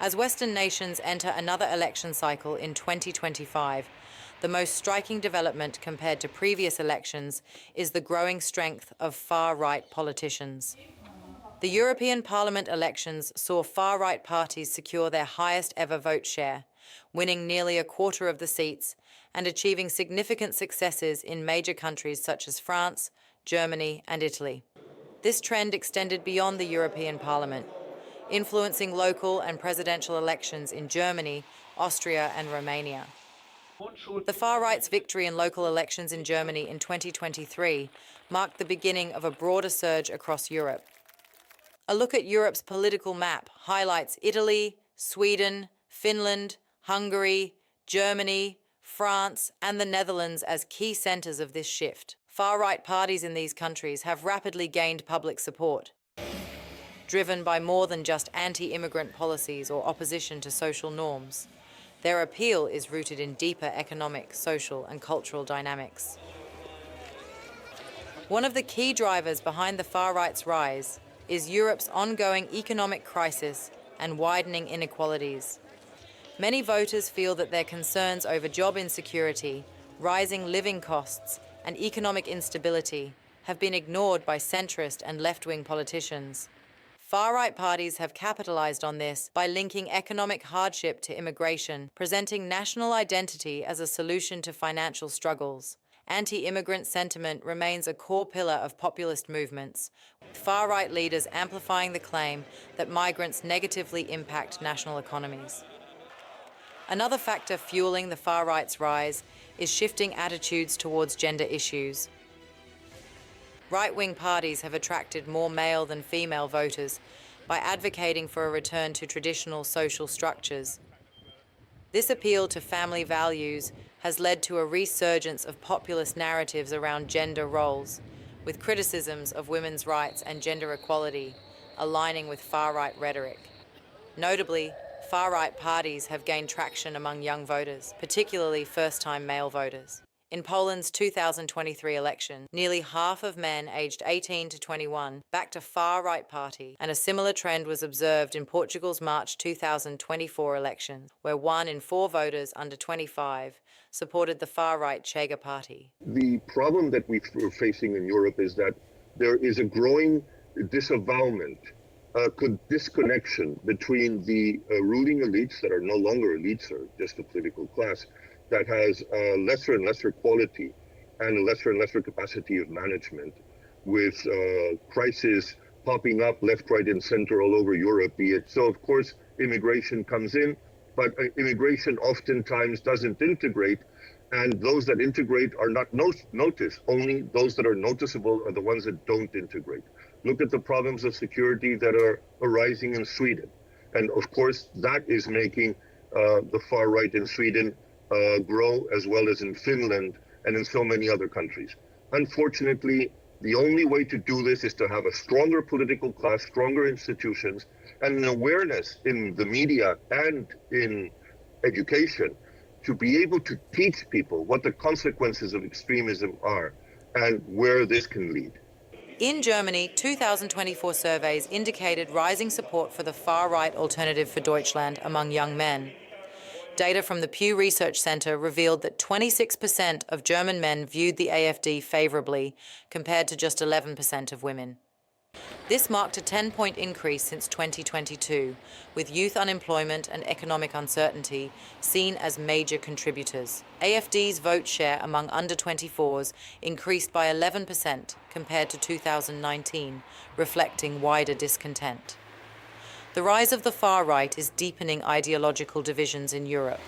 As Western nations enter another election cycle in 2025, the most striking development compared to previous elections is the growing strength of far-right politicians. The European Parliament elections saw far-right parties secure their highest ever vote share, winning nearly a quarter of the seats and achieving significant successes in major countries such as France, Germany, and Italy. This trend extended beyond the European Parliament, influencing local and presidential elections in Germany, Austria, and Romania. The far-right's victory in local elections in Germany in 2023 marked the beginning of a broader surge across Europe. A look at Europe's political map highlights Italy, Sweden, Finland, Hungary, Germany, France, and the Netherlands as key centers of this shift. Far-right parties in these countries have rapidly gained public support, driven by more than just anti-immigrant policies or opposition to social norms. Their appeal is rooted in deeper economic, social, and cultural dynamics. One of the key drivers behind the far-right's rise is Europe's ongoing economic crisis and widening inequalities. Many voters feel that their concerns over job insecurity, rising living costs, and economic instability have been ignored by centrist and left-wing politicians. Far-right parties have capitalized on this by linking economic hardship to immigration, presenting national identity as a solution to financial struggles. Anti-immigrant sentiment remains a core pillar of populist movements, with far-right leaders amplifying the claim that migrants negatively impact national economies. Another factor fueling the far-right's rise is shifting attitudes towards gender issues. Right-wing parties have attracted more male than female voters by advocating for a return to traditional social structures. This appeal to family values has led to a resurgence of populist narratives around gender roles, with criticisms of women's rights and gender equality aligning with far-right rhetoric. Notably, far-right parties have gained traction among young voters, particularly first-time male voters. In Poland's 2023 election, nearly half of men aged 18 to 21 backed a far-right party, and a similar trend was observed in Portugal's March 2024 election, where 1 in 4 voters under 25 supported the far-right Chega party. The problem that we're facing in Europe is that there is a growing disavowalment, disconnection between the ruling elites that are no longer elites or just a political class, that has lesser and lesser quality and a lesser and lesser capacity of management, with crises popping up left, right, and center all over Europe, be it. So, of course, immigration comes in, but immigration oftentimes doesn't integrate, and those that integrate are not noticed. Only those that are noticeable are the ones that don't integrate. Look at the problems of security that are arising in Sweden. And, of course, that is making the far right in Sweden grow, as well as in Finland and in so many other countries. Unfortunately, the only way to do this is to have a stronger political class, stronger institutions, and an awareness in the media and in education to be able to teach people what the consequences of extremism are and where this can lead. In Germany, 2024 surveys indicated rising support for the far-right Alternative for Deutschland among young men. Data from the Pew Research Center revealed that 26% of German men viewed the AfD favorably, compared to just 11% of women. This marked a 10-point increase since 2022, with youth unemployment and economic uncertainty seen as major contributors. AfD's vote share among under-24s increased by 11% compared to 2019, reflecting wider discontent. The rise of the far right is deepening ideological divisions in Europe.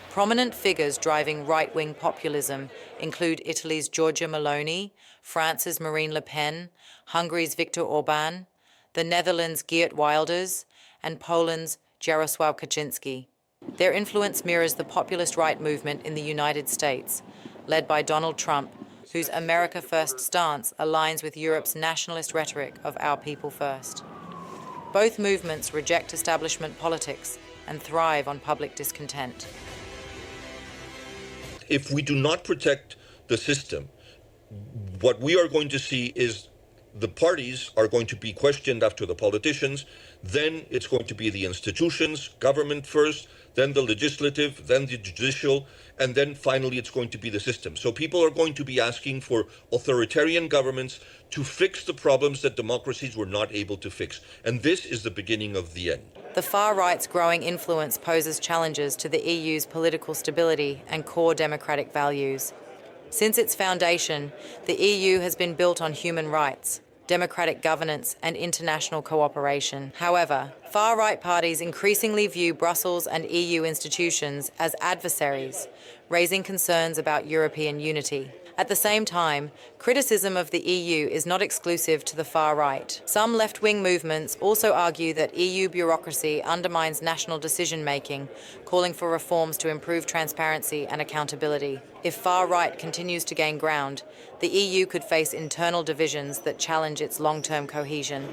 Prominent figures driving right-wing populism include Italy's Giorgia Meloni, France's Marine Le Pen, Hungary's Viktor Orban, the Netherlands' Geert Wilders, and Poland's Jarosław Kaczynski. Their influence mirrors the populist right movement in the United States, led by Donald Trump, whose America First stance aligns with Europe's nationalist rhetoric of our people first. Both movements reject establishment politics and thrive on public discontent. If we do not protect the system, what we are going to see is the parties are going to be questioned after the politicians, then it's going to be the institutions, government first, then the legislative, then the judicial, and then finally it's going to be the system. So people are going to be asking for authoritarian governments to fix the problems that democracies were not able to fix. And this is the beginning of the end. The far right's growing influence poses challenges to the EU's political stability and core democratic values. Since its foundation, the EU has been built on human rights, democratic governance, and international cooperation. However, far-right parties increasingly view Brussels and EU institutions as adversaries, raising concerns about European unity. At the same time, criticism of the EU is not exclusive to the far right. Some left-wing movements also argue that EU bureaucracy undermines national decision-making, calling for reforms to improve transparency and accountability. If far right continues to gain ground, the EU could face internal divisions that challenge its long-term cohesion.